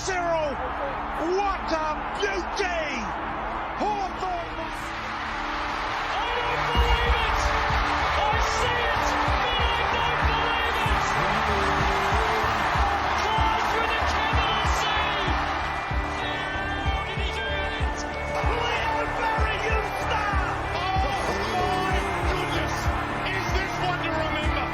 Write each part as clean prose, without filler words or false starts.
Cyril, what a beauty! Hawthorn! I don't believe it! I see it, but I don't believe it! Class with a capital C! How did he do it? Clearbury, you star! Oh my goodness! Is this one to remember?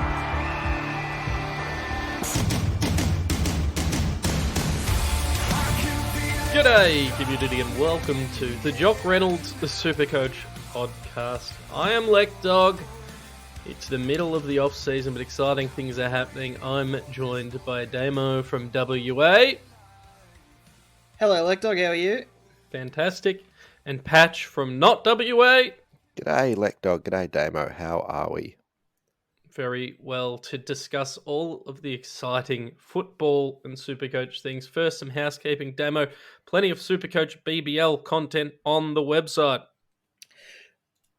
G'day, community, and welcome to the Jock, Reynolds, the Supercoach podcast. I am Lekdog. It's the middle of the off-season, but exciting things are happening. I'm joined by Damo from WA. Hello, Lekdog. How are you? Fantastic. And Patch from not WA. G'day, Lekdog. G'day, Damo. How are we? Very well, to discuss all of the exciting football and Supercoach things. First, some housekeeping. Damo, plenty of Supercoach BBL content on the website.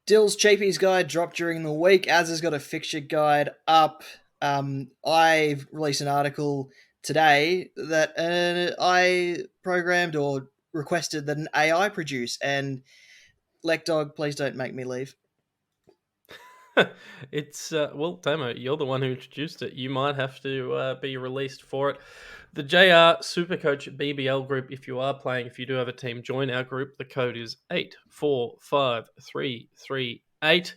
Dill's Cheapies guide dropped during the week. Az has got a fixture guide up. I've released an article today that I programmed or requested that an AI produce. And Lekdog, please don't make me leave. It's, well, Damo, you're the one who introduced it. You might have to be released for it. The JR Supercoach BBL group, if you are playing, if you do have a team, join our group. The code is 845338.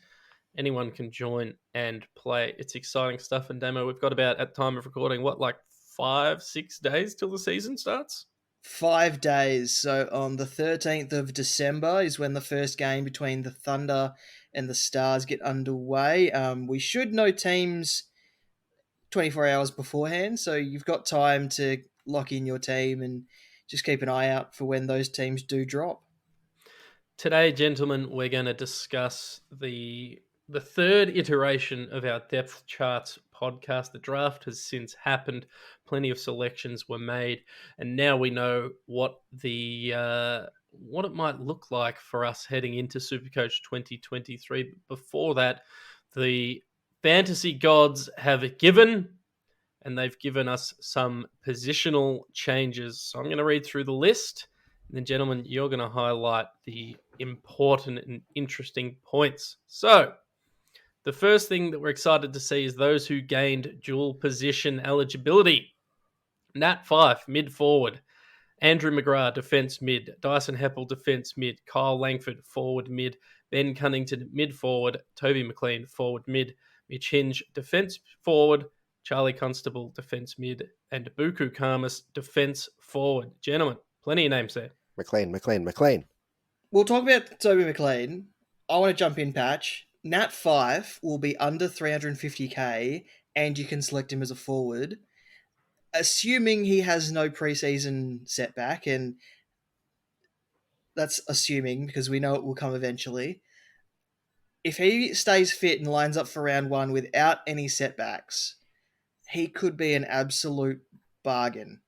Anyone can join and play. It's exciting stuff. And Damo, we've got about, at time of recording, like 5-6 days till the season starts? 5 days. So on the 13th of December is when the first game between the Thunder and the Stars get underway. We should know teams 24 hours beforehand, so you've got time to lock in your team and just keep an eye out for when those teams do drop. Today, gentlemen, we're going to discuss the third iteration of our Depth Charts podcast. The draft has since happened. Plenty of selections were made, and now we know what it might look like for us heading into Supercoach 2023. Before that, the fantasy gods have given, and they've given us some positional changes. So I'm going to read through the list, and then, gentlemen, you're going to highlight the important and interesting points. So the first thing that we're excited to see is those who gained dual position eligibility. Nat Fyfe, mid forward. Andrew McGrath, defence mid. Dyson Heppel, defence mid. Kyle Langford, forward mid. Ben Cunnington, mid forward. Toby McLean, forward mid. Mitch Hinge, defence forward. Charlie Constable, defence mid. And Buku Karmas, defence forward. Gentlemen, plenty of names there. McLean. We'll talk about Toby McLean. I want to jump in, Patch. Nat Fyfe will be under 350k, and you can select him as a forward. Assuming he has no preseason setback, and that's assuming because we know it will come eventually. If he stays fit and lines up for round one without any setbacks, he could be an absolute bargain.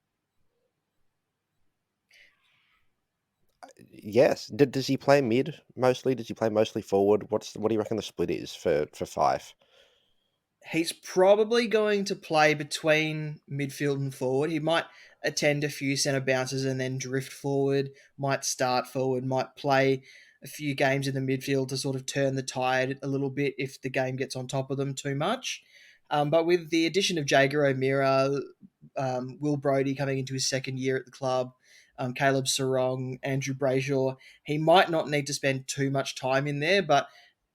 Yes. Does he play mid mostly? Does he play mostly forward? What do you reckon the split is for Fyfe? He's probably going to play between midfield and forward. He might attend a few centre bounces and then drift forward, might start forward, might play a few games in the midfield to sort of turn the tide a little bit if the game gets on top of them too much. But with the addition of Jager O'Meara, Will Brodie coming into his second year at the club, Caleb Sarong, Andrew Brayshaw, he might not need to spend too much time in there, but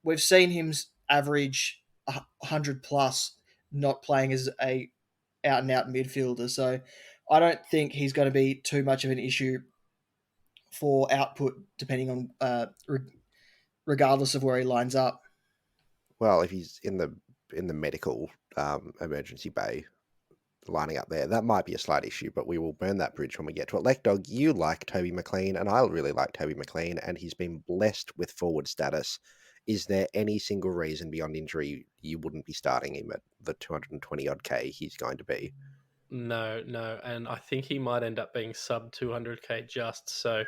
we've seen him average 100 plus not playing as a out and out midfielder, so I don't think he's going to be too much of an issue for output depending on regardless of where he lines up. Well, if he's in the medical emergency bay lining up there, that might be a slight issue, but we will burn that bridge when we get to it. Lekdog, you like Toby McLean, and I really like Toby McLean, and he's been blessed with forward status. Is there any single reason beyond injury you wouldn't be starting him at the 220 odd K he's going to be? No, and I think he might end up being sub 200k just, so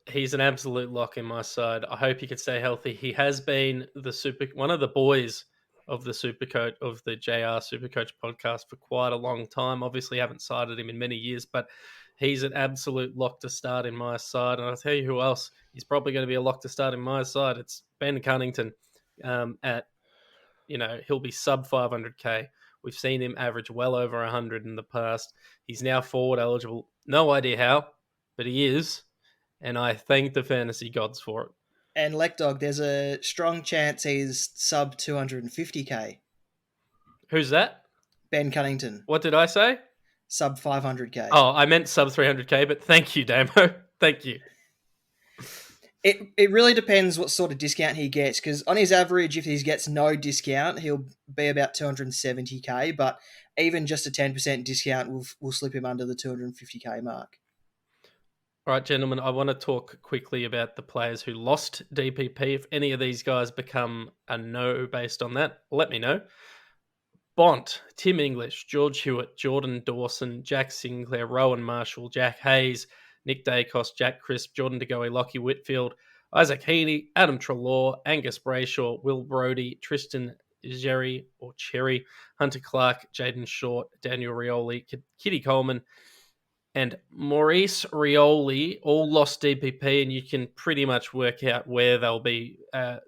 he's an absolute lock in my side. I hope he can stay healthy. He has been one of the boys of the Supercoach, of the JR Supercoach podcast for quite a long time. Obviously haven't cited him in many years, but He's an absolute lock to start in my side. And I'll tell you who else he's probably going to be a lock to start in my side. It's Ben Cunnington he'll be sub 500k. We've seen him average well over 100 in the past. He's now forward eligible. No idea how, but he is. And I thank the fantasy gods for it. And Lekdog, there's a strong chance he's sub 250k. Who's that? Ben Cunnington. What did I say? Sub 500k. Oh, I meant sub 300k, but thank you, Damo. Thank you. It really depends what sort of discount he gets, because on his average, if he gets no discount, he'll be about 270k, but even just a 10% discount will slip him under the 250k mark. All right, gentlemen, I want to talk quickly about the players who lost DPP. If any of these guys become a no based on that, let me know. Bont, Tim English, George Hewitt, Jordan Dawson, Jack Sinclair, Rowan Marshall, Jack Hayes, Nick Dacos, Jack Crisp, Jordan De Goey, Lockie Whitfield, Isaac Heaney, Adam Treloar, Angus Brayshaw, Will Brodie, Tristan Cherry, Hunter Clark, Jaden Short, Daniel Rioli, Kitty Coleman, and Maurice Rioli all lost DPP, and you can pretty much work out where they'll be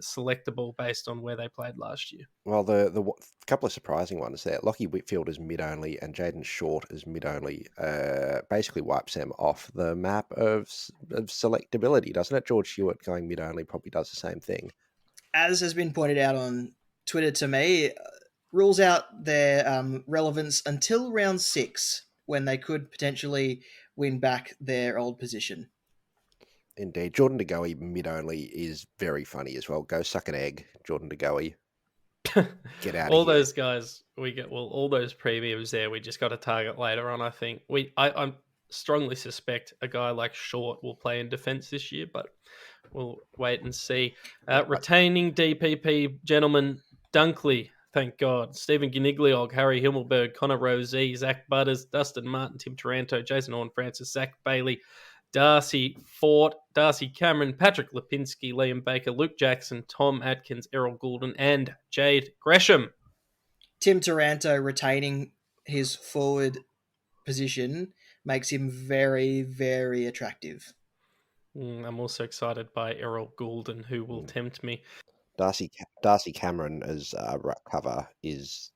selectable based on where they played last year. Well, the couple of surprising ones there. Lockie Whitfield is mid-only and Jaden Short is mid-only. Basically wipes them off the map of selectability, doesn't it? George Hewitt going mid-only probably does the same thing. As has been pointed out on Twitter to me, rules out their relevance until round 6, when they could potentially win back their old position. Indeed. Jordan De Goey mid-only is very funny as well. Go suck an egg, Jordan De Goey. Get out all of here. Those guys we get, all those premiums there, we just got to target later on, I think. I strongly suspect a guy like Short will play in defence this year, but we'll wait and see. Retaining DPP, gentlemen, Dunkley, thank God. Stephen Ginigliog, Harry Himmelberg, Connor Rosey, Zach Butters, Dustin Martin, Tim Taranto, Jason Horn-Francis, Zach Bailey, Darcy Fort, Darcy Cameron, Patrick Lipinski, Liam Baker, Luke Jackson, Tom Atkins, Errol Goulden, and Jade Gresham. Tim Taranto retaining his forward position makes him very, very attractive. I'm also excited by Errol Goulden, who will tempt me. Darcy Cameron as ruck cover is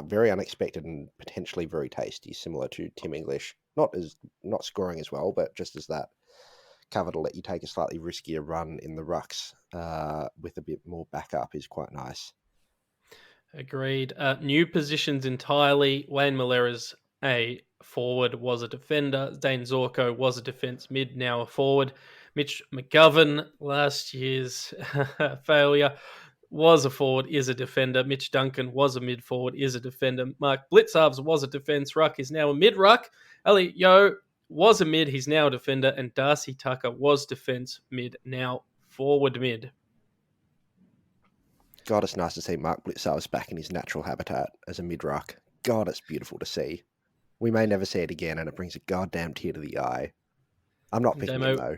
very unexpected and potentially very tasty, similar to Tim English. Not scoring as well, but just as that cover to let you take a slightly riskier run in the rucks with a bit more backup is quite nice. Agreed. New positions entirely. Wayne Malera's a forward, was a defender. Dane Zorko was a defence mid, now a forward. Mitch McGovern, last year's failure, was a forward, is a defender. Mitch Duncan was a mid forward, is a defender. Mark Blitzarves was a defence ruck, is now a mid ruck. Elliot Yeo was a mid, he's now a defender. And Darcy Tucker was defence mid, now forward mid. God, it's nice to see Mark Blitzarves back in his natural habitat as a mid ruck. God, it's beautiful to see. We may never see it again, and it brings a goddamn tear to the eye. I'm not picking him, though.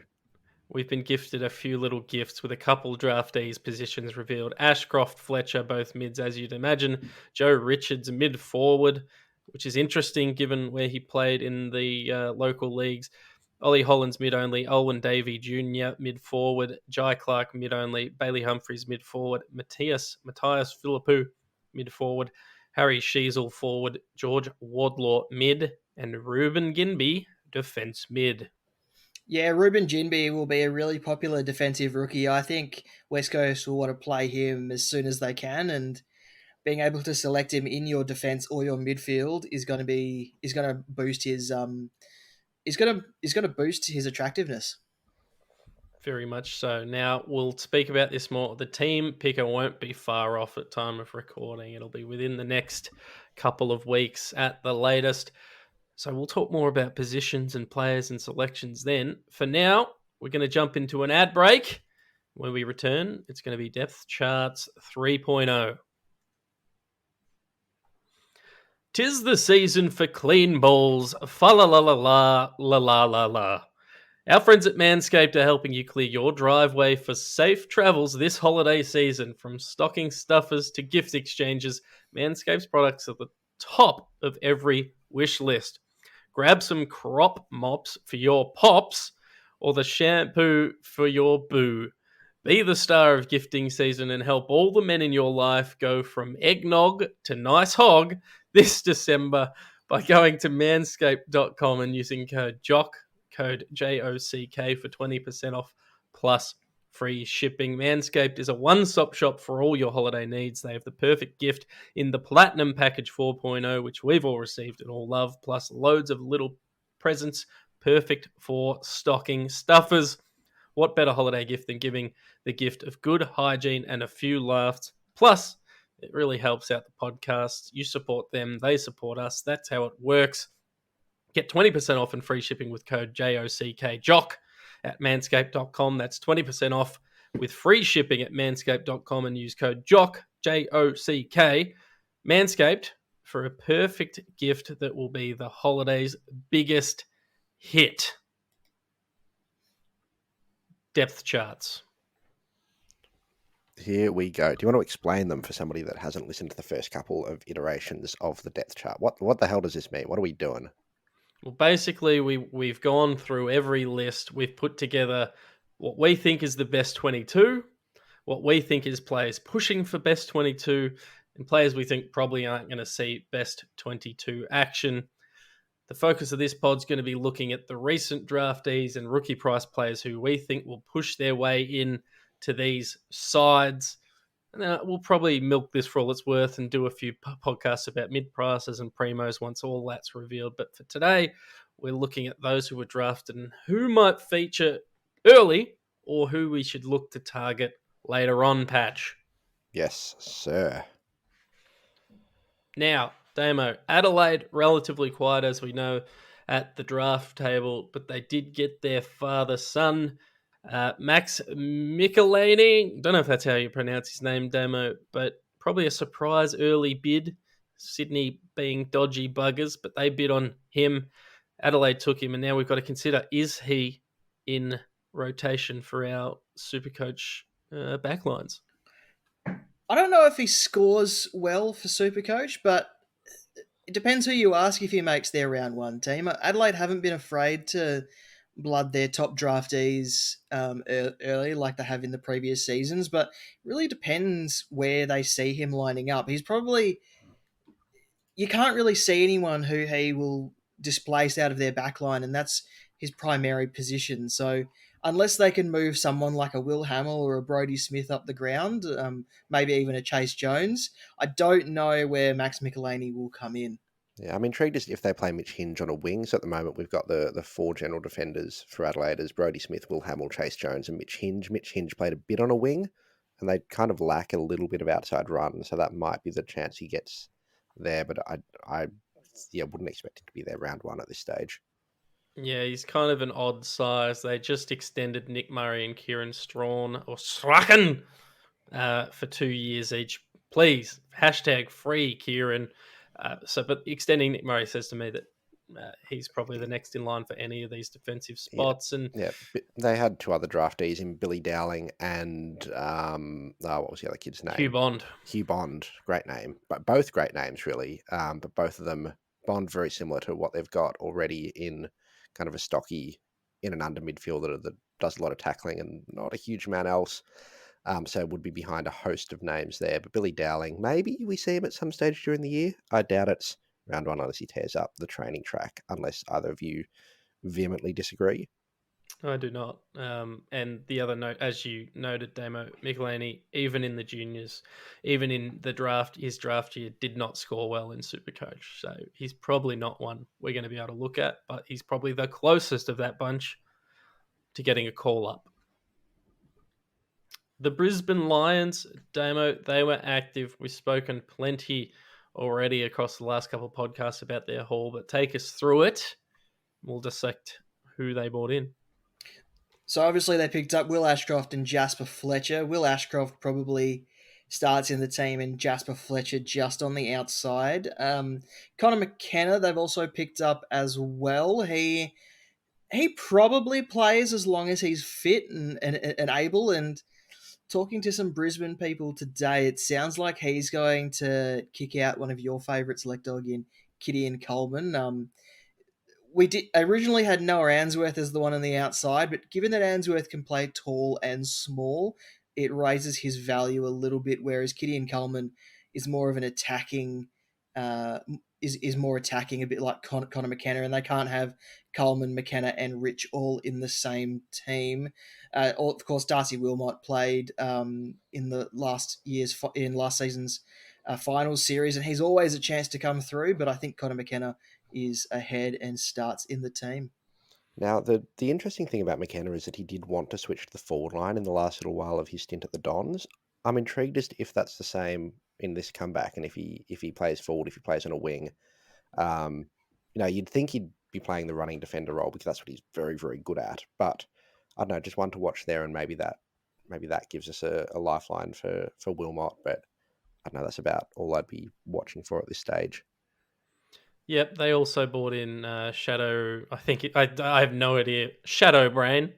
We've been gifted a few little gifts with a couple draftees positions revealed. Ashcroft, Fletcher, both mids, as you'd imagine. Joe Richards, mid forward, which is interesting given where he played in the local leagues. Ollie Hollands, mid only. Olwen Davey Jr., mid forward. Jai Clark, mid only. Bailey Humphries, mid forward. Matthias Philippou, mid forward. Harry Sheasel, forward. George Wardlaw, mid. And Ruben Ginbey, defence mid. Yeah, Ruben Ginbey will be a really popular defensive rookie. I think West Coast will want to play him as soon as they can, and being able to select him in your defense or your midfield is going to boost his boost his attractiveness. Very much so. Now we'll speak about this more. The team picker won't be far off at time of recording. It'll be within the next couple of weeks at the latest. So we'll talk more about positions and players and selections then. For now, we're going to jump into an ad break. When we return, it's going to be Depth Charts 3.0. 'Tis the season for clean balls. Fa la la la la la la la la. Our friends at MANSCAPED are helping you clear your driveway for safe travels this holiday season. From stocking stuffers to gift exchanges, MANSCAPED's products are the top of every wish list. grab some crop mops for your pops or the shampoo for your boo. Be the star of gifting season and help all the men in your life go from eggnog to nice hog this December by going to manscaped.com and using code JOCK, code JOCK for 20% off plus free shipping. Manscaped is a one-stop shop for all your holiday needs. They have the perfect gift in the Platinum Package 4.0, which we've all received and all love, plus loads of little presents perfect for stocking stuffers. What better holiday gift than giving the gift of good hygiene and a few laughs? Plus, it really helps out the podcast. You support them, they support us. That's how it works. Get 20% off and free shipping with code JOCK at manscaped.com. That's 20% off with free shipping at manscaped.com and use code JOCK, JOCK. Manscaped for a perfect gift that will be the holiday's biggest hit. Depth charts. Here we go. Do you want to explain them for somebody that hasn't listened to the first couple of iterations of the depth chart? What the hell does this mean? What are we doing? Well, basically, we've gone through every list. We've put together what we think is the best 22, what we think is players pushing for best 22, and players we think probably aren't going to see best 22 action. The focus of this pod's going to be looking at the recent draftees and rookie price players who we think will push their way in to these sides. And then we'll probably milk this for all it's worth and do a few podcasts about mid-prices and primos once all that's revealed. But for today, we're looking at those who were drafted and who might feature early or who we should look to target later on, Patch. Yes, sir. Now, Damo, Adelaide, relatively quiet, as we know, at the draft table, but they did get their father-son, Max Michelini. Don't know if that's how you pronounce his name, Damo, but probably a surprise early bid. Sydney being dodgy buggers, but they bid on him. Adelaide took him, and now we've got to consider, is he in rotation for our Supercoach backlines? I don't know if he scores well for Supercoach, but it depends who you ask if he makes their round one team. Adelaide haven't been afraid to blood their top draftees early like they have in the previous seasons, but it really depends where they see him lining up. He's probably... You can't really see anyone who he will displace out of their backline, and that's his primary position. So unless they can move someone like a Will Hamill or a Brodie Smith up the ground, maybe even a Chase Jones, I don't know where Max Michelini will come in. Yeah, I'm intrigued as if they play Mitch Hinge on a wing. So at the moment, we've got the four general defenders for Adelaide as Brodie Smith, Will Hamill, Chase Jones, and Mitch Hinge. Mitch Hinge played a bit on a wing, and they kind of lack a little bit of outside run, so that might be the chance he gets there. But I wouldn't expect him to be there round one at this stage. Yeah, he's kind of an odd size. They just extended Nick Murray and Kieran Strawn for 2 years each. Please, hashtag free Kieran. But extending Nick Murray says to me that he's probably the next in line for any of these defensive spots. Yeah, they had two other draftees in Billy Dowling and what was the other kid's name? Hugh Bond. Hugh Bond, great name, but both great names really. But both of them, Bond very similar to what they've got already in kind of a stocky in and under midfielder that does a lot of tackling and not a huge amount else. So it would be behind a host of names there. But Billy Dowling, maybe we see him at some stage during the year. I doubt it's round one unless he tears up the training track, unless either of you vehemently disagree. I do not. And the other note, as you noted, Damo, Michelini, even in the juniors, even in the draft, his draft year did not score well in Supercoach. So he's probably not one we're going to be able to look at, but he's probably the closest of that bunch to getting a call up. The Brisbane Lions, Damo, they were active. We've spoken plenty already across the last couple of podcasts about their haul, but take us through it. We'll dissect who they brought in. So obviously they picked up Will Ashcroft and Jasper Fletcher. Will Ashcroft probably starts in the team and Jasper Fletcher just on the outside. Connor McKenna they've also picked up as well. He probably plays as long as he's fit and able. And talking to some Brisbane people today, it sounds like he's going to kick out one of your favourites, Lekdog, in Kitty and Coleman. we did originally had Noah Answorth as the one on the outside, but given that Answorth can play tall and small, it raises his value a little bit. Whereas Gideon Coleman is more of an attacking, is more attacking, a bit like Connor McKenna, and they can't have Coleman, McKenna, and Rich all in the same team. Of course, Darcy Wilmot played in last season's finals series, and he's always a chance to come through. But I think Connor McKenna is ahead and starts in the team. Now, the interesting thing about McKenna is that he did want to switch to the forward line in the last little while of his stint at the Dons. I'm intrigued as to if that's the same in this comeback, and if he plays forward, if he plays on a wing. You'd think he'd be playing the running defender role because that's what he's very, very good at. But I don't know, just one to watch there, and maybe that gives us a lifeline for Wilmot. But I don't know, that's about all I'd be watching for at this stage. Yep, they also bought in Shadow. I have no idea. Shadow Brain,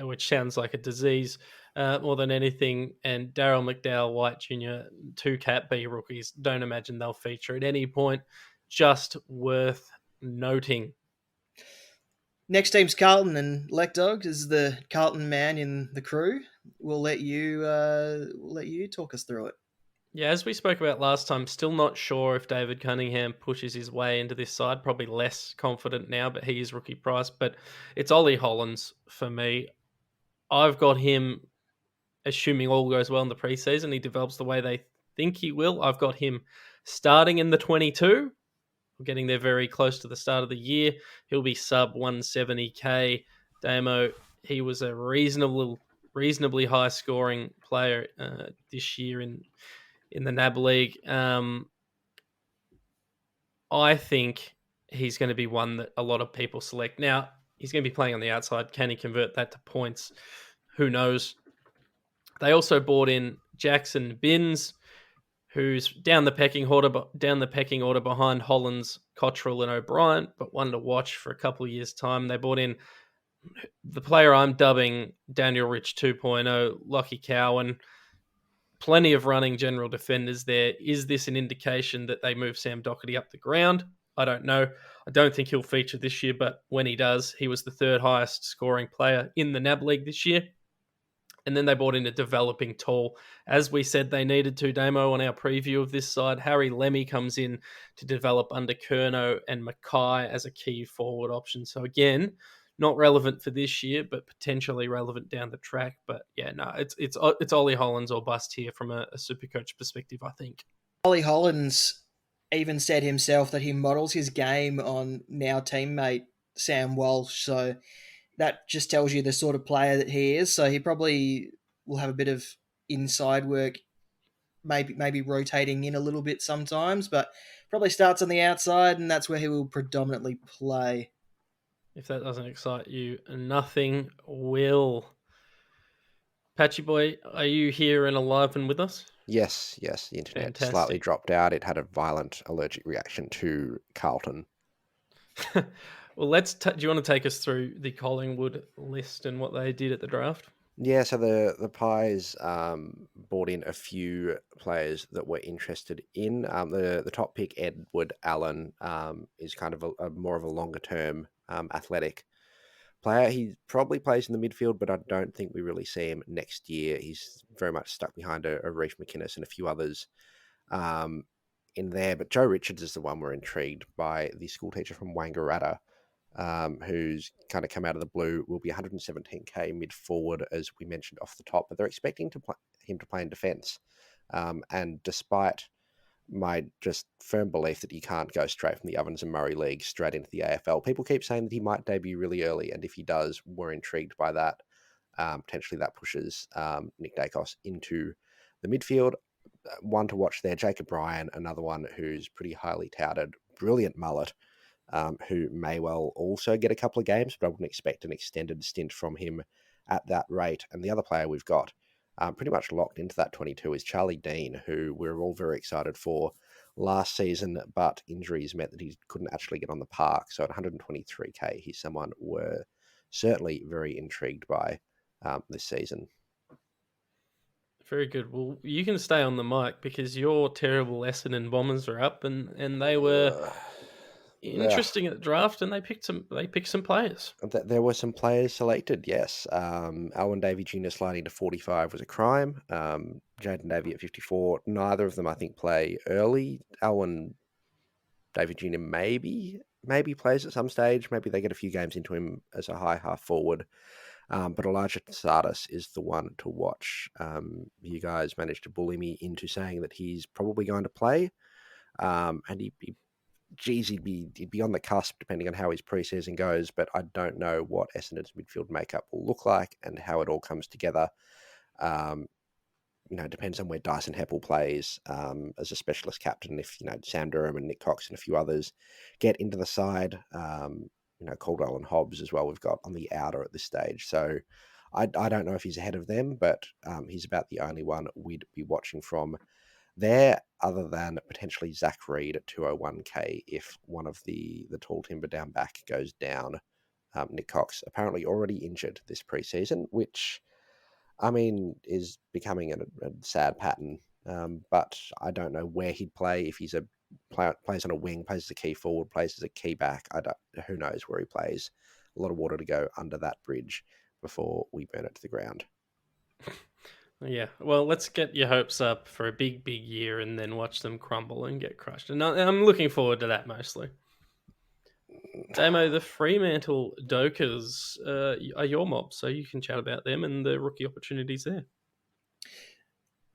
which sounds like a disease more than anything. And Daryl McDowell White Jr., two Cat B rookies. Don't imagine they'll feature at any point. Just worth noting. Next team's Carlton, and Lekdog is the Carlton man in the crew. We'll let you talk us through it. Yeah, as we spoke about last time, still not sure if David Cunningham pushes his way into this side. Probably less confident now, but he is rookie price. But it's Ollie Hollands for me. I've got him, assuming all goes well in the preseason, he develops the way they think he will. I've got him starting in the 22. We're getting there very close to the start of the year. He'll be sub 170k. Damo, he was a reasonably high scoring player this year in the NAB League. I think he's going to be one that a lot of people select. Now, he's going to be playing on the outside. Can he convert that to points? Who knows? They also bought in Jackson Binns, who's down the pecking order behind Hollands, Cottrell, and O'Brien, but one to watch for a couple of years' time. They brought in the player I'm dubbing Daniel Rich 2.0, Lockie Cowan. Plenty of running general defenders there. Is this an indication that they move Sam Doherty up the ground? I don't know. I don't think he'll feature this year, but when he does, he was the third highest scoring player in the NAB League this year. And then they brought in a developing tall. As we said they needed to, Damo, on our preview of this side. Harry Lemmy comes in to develop under Curnow and Mackay as a key forward option. So again, not relevant for this year, but potentially relevant down the track. But yeah, no, it's Ollie Hollands or bust here from a Supercoach perspective, I think. Ollie Hollands even said himself that he models his game on now teammate Sam Walsh. So that just tells you the sort of player that he is. So he probably will have a bit of inside work, maybe rotating in a little bit sometimes, but probably starts on the outside, and that's where he will predominantly play. If that doesn't excite you, nothing will. Patchy Boy, are you here and alive and with us? Yes. The internet Fantastic. slightly dropped out. It had a violent allergic reaction to Carlton. Well, do you want to take us through the Collingwood list and what they did at the draft? Yeah, so the Pies brought in a few players that we're interested in. The top pick, Edward Allen, is kind of a more of a longer term athletic player. He probably plays in the midfield, but I don't think we really see him next year. He's very much stuck behind a Reece McInnes and a few others in there. But Joe Richards is the one we're intrigued by, the school teacher from Wangaratta. Who's kind of come out of the blue, will be 117k mid forward, as we mentioned off the top, but they're expecting him to play in defence. And despite my just firm belief that he can't go straight from the Ovens and Murray League straight into the AFL, people keep saying that he might debut really early, and if he does, we're intrigued by that. Potentially that pushes Nick Dacos into the midfield. One to watch there, Jacob Ryan, another one who's pretty highly touted, brilliant mullet. Who may well also get a couple of games, but I wouldn't expect an extended stint from him at that rate. And the other player we've got pretty much locked into that 22 is Charlie Dean, who we're all very excited for last season, but injuries meant that he couldn't actually get on the park. So at 123k, he's someone we're certainly very intrigued by this season. Very good. Well, you can stay on the mic because your terrible Essendon Bombers are up, and they were interesting at the draft, and they picked some players. There were some players selected, yes. Alwyn Davey Jr. sliding to 45 was a crime. Jaden Davey at 54. Neither of them, I think, play early. Alwyn Davey Jr. maybe plays at some stage. Maybe they get a few games into him as a high half forward. But Elijah Tsadas is the one to watch. You guys managed to bully me into saying that he's probably going to play. And he'd be on the cusp depending on how his preseason goes, but I don't know what Essendon's midfield makeup will look like and how it all comes together. It depends on where Dyson Heppel plays as a specialist captain. If Sam Durham and Nick Cox and a few others get into the side, Caldwell and Hobbs as well. We've got on the outer at this stage, so I don't know if he's ahead of them, but he's about the only one we'd be watching from there, other than potentially Zach Reed at 201k if one of the tall timber down back goes down. Nick Cox apparently already injured this preseason, which is becoming a sad pattern. But I don't know where he'd play if he's plays on a wing, plays as a key forward, plays as a key back. Who knows where he plays. A lot of water to go under that bridge before we burn it to the ground. Yeah, well, let's get your hopes up for a big, big year and then watch them crumble and get crushed. And I'm looking forward to that mostly. Damo, the Fremantle Dockers are your mob, so you can chat about them and the rookie opportunities there.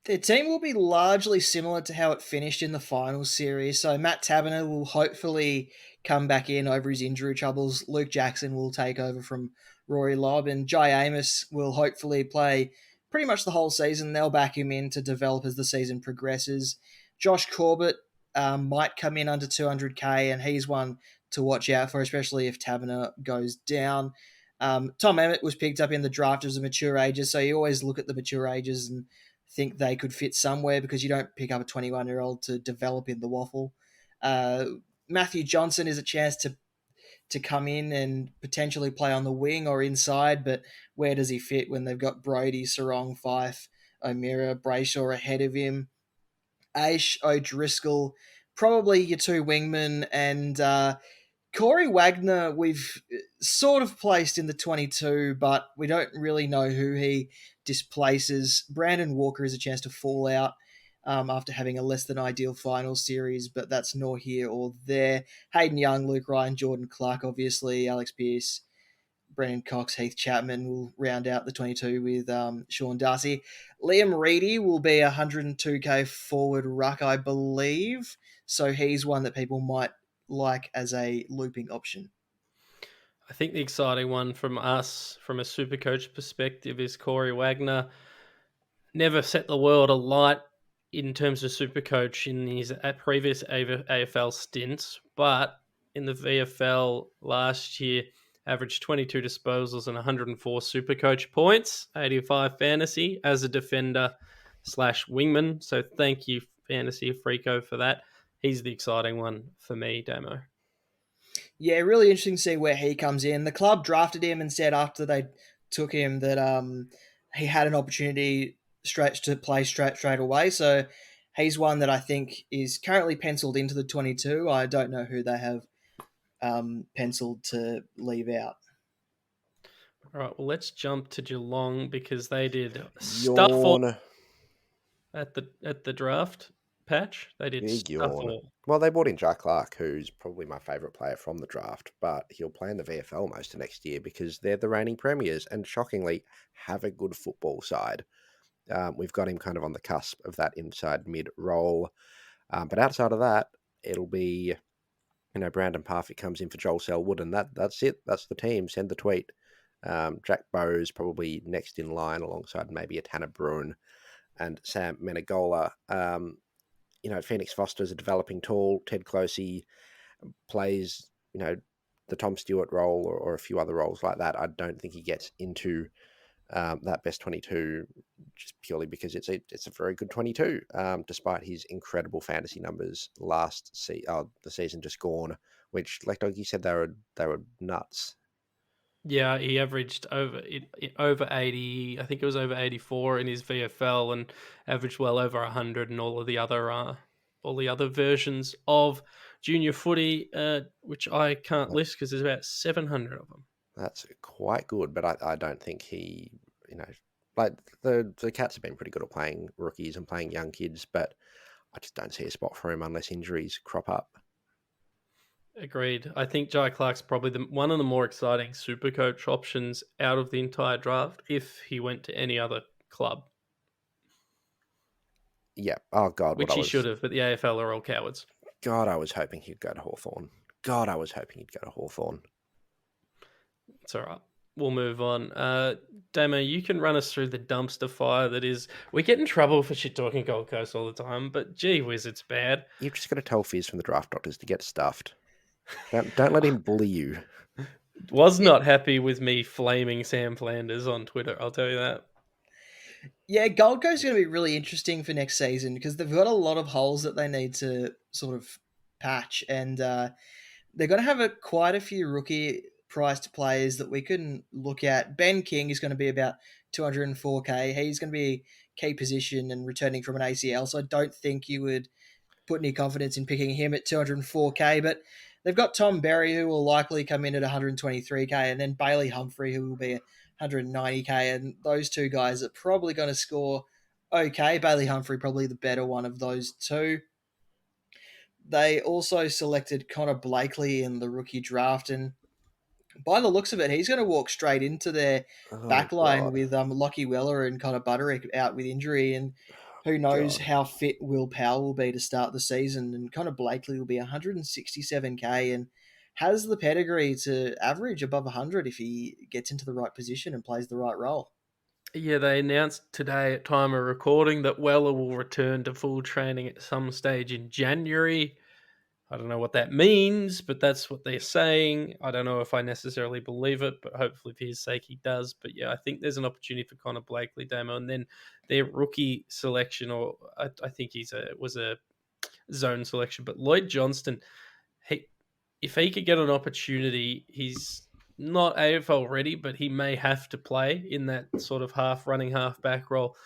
Their team will be largely similar to how it finished in the final series. So Matt Taberner will hopefully come back in over his injury troubles. Luke Jackson will take over from Rory Lobb, and Jai Amos will hopefully play pretty much the whole season. They'll back him in to develop as the season progresses. Josh Corbett might come in under 200k, and he's one to watch out for, especially if Taberner goes down. Tom Emmett was picked up in the draft as a mature ages, so you always look at the mature ages and think they could fit somewhere because you don't pick up a 21-year-old to develop in the waffle. Matthew Johnson is a chance to come in and potentially play on the wing or inside, but where does he fit when they've got Brody, Sarong, Fife, O'Meara, Brayshaw ahead of him? Aish, O'Driscoll, probably your two wingmen, and Corey Wagner we've sort of placed in the 22, but we don't really know who he displaces. Brandon Walker is a chance to fall out after having a less than ideal final series, but that's nor here or there. Hayden Young, Luke Ryan, Jordan Clark, obviously, Alex Pearce, Brennan Cox, Heath Chapman will round out the 22 with Sean Darcy. Liam Reedy will be 102k forward ruck, I believe, so he's one that people might like as a looping option. I think the exciting one from us, from a Supercoach perspective, is Corey Wagner. Never set the world alight in terms of Supercoach in his previous AFL stints, but in the VFL last year, averaged 22 disposals and 104 Supercoach points, 85 fantasy as a defender / wingman. So thank you, Fantasy Freako, for that. He's the exciting one for me, Damo. Yeah, really interesting to see where he comes in. The club drafted him and said after they took him that he had an opportunity to play straight away. So he's one that I think is currently penciled into the 22. I don't know who they have penciled to leave out. All right, well, let's jump to Geelong because they did stuff at the draft patch. They did stuff all. Well, they brought in Jack Clark, who's probably my favourite player from the draft, but he'll play in the VFL most of next year because they're the reigning premiers and shockingly have a good football side. We've got him kind of on the cusp of that inside mid role. But outside of that, it'll be, Brandon Parfitt comes in for Joel Selwood, and that's it. That's the team. Send the tweet. Jack Bowes probably next in line alongside maybe a Tanner Bruin and Sam Menegola. Phoenix Foster's a developing tall. Ted Closey plays, the Tom Stewart role or a few other roles like that. I don't think he gets into that best 22 just purely because it's a very good 22, despite his incredible fantasy numbers the season just gone, which Lekdog, you said they were nuts. Yeah, he averaged over 80. I think it was over 84 in his VFL, and averaged well over 100 in all the other versions of junior footy, which I can't list because there's about 700 of them. That's quite good, but I don't think he, like the Cats have been pretty good at playing rookies and playing young kids, but I just don't see a spot for him unless injuries crop up. Agreed. I think Jai Clark's probably one of the more exciting Supercoach options out of the entire draft if he went to any other club. Yeah. Oh God, which he should have, but the AFL are all cowards. God, I was hoping he'd go to Hawthorn. God, I was hoping he'd go to Hawthorn. It's all right. We'll move on. Damo, you can run us through the dumpster fire that is... We get in trouble for shit talking Gold Coast all the time, but gee whiz, it's bad. You've just got to tell Fizz from the Draft Doctors to get stuffed. Don't let him bully you. Was not happy with me flaming Sam Flanders on Twitter, I'll tell you that. Yeah, Gold Coast is going to be really interesting for next season because they've got a lot of holes that they need to sort of patch, and they're going to have quite a few rookie priced players that we can look at. Ben King is going to be about 204k. He's going to be key position and returning from an ACL, so I don't think you would put any confidence in picking him at 204k, but they've got Tom Berry, who will likely come in at 123k, and then Bailey Humphrey, who will be 190k, and those two guys are probably going to score okay. Bailey Humphrey probably the better one of those two. They also selected Connor Blakely in the rookie draft, and by the looks of it, he's going to walk straight into their backline with Lockie Weller and Connor Butterick out with injury, and who knows how fit Will Powell will be to start the season. And Connor Blakely will be 167k and has the pedigree to average above 100 if he gets into the right position and plays the right role. Yeah, they announced today at time of recording that Weller will return to full training at some stage in January. I don't know what that means, but that's what they're saying. I don't know if I necessarily believe it, but hopefully for his sake he does. But yeah, I think there's an opportunity for Connor Blakely, Damo, and then their rookie selection, or I think was a zone selection, but Lloyd Johnston, if he could get an opportunity, he's not AFL ready, but he may have to play in that sort of half running, half back role.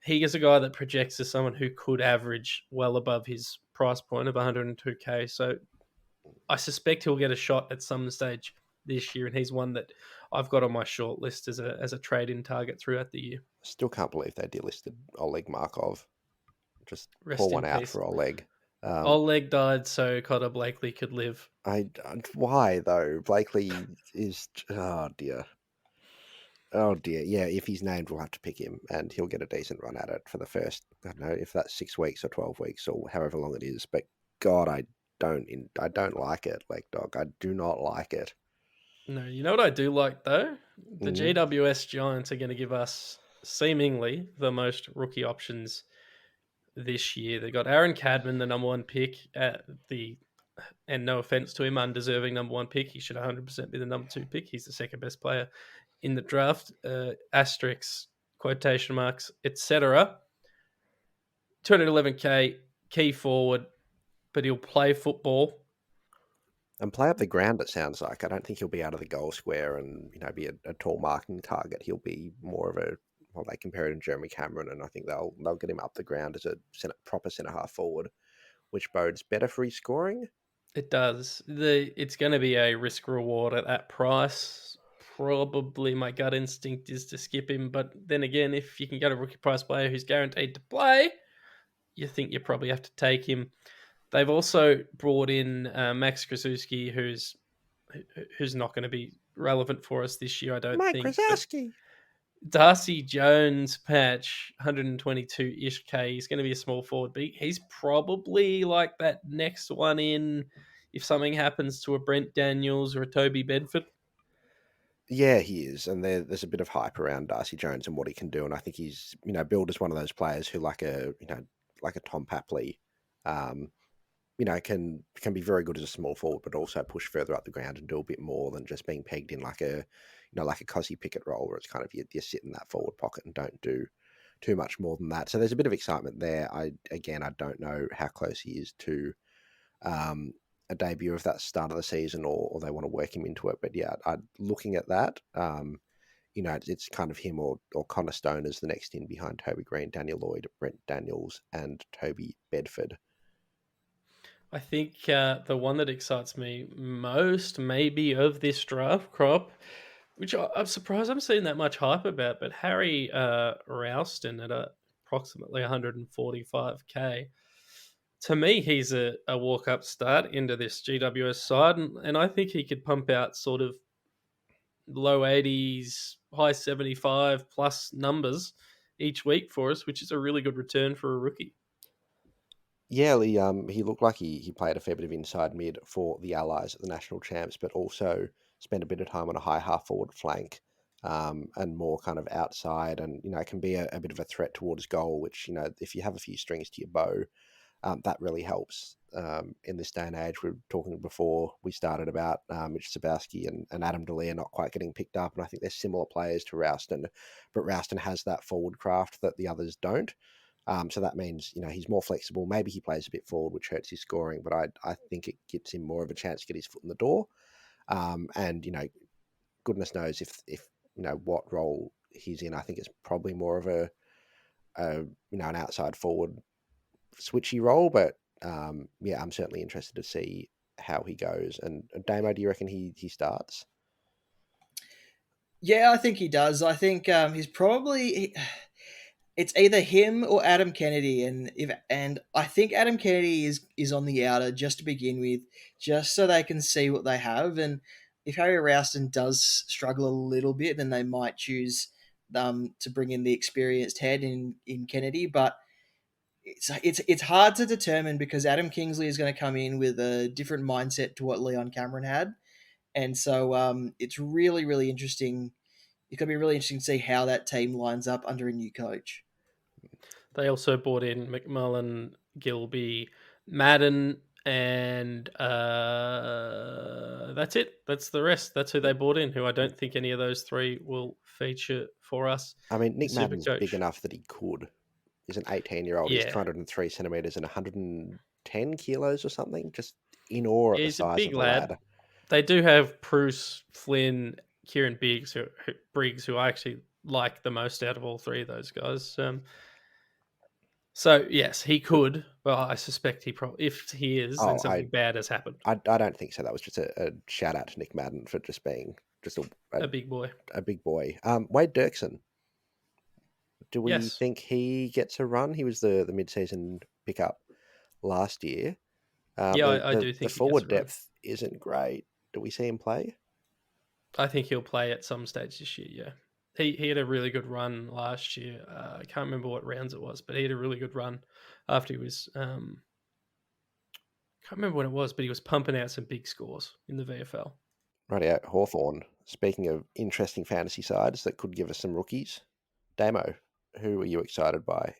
He is a guy that projects as someone who could average well above his price point of 102k. So I suspect he'll get a shot at some stage this year, and he's one that I've got on my short list as a trade-in target throughout the year. Still can't believe they delisted Oleg Markov. Just Rest pour in one out peace. for Oleg. Oleg died so Connor Blakely could live. Why though? Blakely is oh dear. Yeah, if he's named, we'll have to pick him, and he'll get a decent run at it for the first, I don't know if that's 6 weeks or 12 weeks or however long it is. But God, I don't like it, Lekdog. I do not like it. No, you know what I do like though? The GWS Giants are going to give us seemingly the most rookie options this year. They got Aaron Cadman, the number one pick and no offense to him, undeserving number one pick. He should 100% be the number two pick. He's the second best player in the draft. Asterisks, quotation marks, etc. 211k, key forward, but he'll play football. And play up the ground, it sounds like. I don't think he'll be out of the goal square and be a tall marking target. He'll be more of they compare it to Jeremy Cameron, and I think they'll get him up the ground as a proper centre-half forward, which bodes better for his scoring. It does. It's going to be a risk-reward at that price. Probably my gut instinct is to skip him, but then again, if you can get a rookie price player who's guaranteed to play, you think you probably have to take him. They've also brought in Max Krasuski, who's not going to be relevant for us this year, I don't think. Mike Krasuski. Darcy Jones patch, 122-ish K. He's going to be a small forward, but he's probably like that next one in if something happens to a Brent Daniels or a Toby Bedford. Yeah, he is, and there's a bit of hype around Darcy Jones and what he can do, and I think he's billed as one of those players who like a Tom Papley, can be very good as a small forward, but also push further up the ground and do a bit more than just being pegged in like a Cosy Pickett role where it's kind of you sit in that forward pocket and don't do too much more than that. So there's a bit of excitement there. I don't know how close he is to a debut of that start of the season, or they want to work him into it. But yeah, looking at that, it's kind of him or Connor Stone as the next in behind Toby Green, Daniel Lloyd, Brent Daniels, and Toby Bedford. I think the one that excites me most, maybe of this draft crop, which I'm surprised I'm seeing that much hype about, but Harry Ralston at approximately 145k. To me, he's a walk-up start into this GWS side, and I think he could pump out sort of low 80s, high 75 plus numbers each week for us, which is a really good return for a rookie. Yeah, he looked like he played a fair bit of inside mid for the Allies at the national champs, but also spent a bit of time on a high half forward flank, and more kind of outside, and can be a bit of a threat towards goal. Which if you have a few strings to your bow, that really helps in this day and age. We were talking before we started about Mitch Sabowski and Adam Delia not quite getting picked up, and I think they're similar players to Ralston, but Ralston has that forward craft that the others don't. So that means he's more flexible. Maybe he plays a bit forward, which hurts his scoring, but I think it gives him more of a chance to get his foot in the door. And goodness knows if what role he's in. I think it's probably more of a an outside forward switchy role, but yeah, I'm certainly interested to see how he goes. And Damo, do you reckon he starts? Yeah, I think he does. I think he's probably it's either him or Adam Kennedy, and I think Adam Kennedy is on the outer just to begin with, just so they can see what they have. And if Harry Ralston does struggle a little bit, then they might choose to bring in the experienced head in Kennedy. But it's hard to determine because Adam Kingsley is going to come in with a different mindset to what Leon Cameron had, and so it's really interesting. It could be really interesting to see how that team lines up under a new coach. They also brought in McMullen, Gilby, Madden, and that's it. That's the rest. That's who they brought in, who I don't think any of those three will feature for us. I mean, Nick Madden's Supercoach. big enough that he could. He's an 18-year-old. Yeah. He's 203 centimeters and 110 kilos or something. Just in awe at the He's a size big of the lad. They do have Bruce, Flynn, Kieran Briggs, who I actually like the most out of all three of those guys. So yes, he could, but I suspect he probably, if he is, then something bad has happened. I don't think so. That was just a shout out to Nick Madden for just being just A big boy. A big boy. Wade Dirksen. Do we Yes. think he gets a run? He was the mid-season pickup last year. Yeah, I do think the he forward gets a run. depth isn't great. Do we see him play? I think he'll play at some stage this year. Yeah, he had a really good run last year. I can't remember what rounds it was, but he had a really good run after he was. Can't remember when it was, but he was pumping out some big scores in the VFL. Rightio, Hawthorn. Speaking of interesting fantasy sides that could give us some rookies, Damo, who are you excited by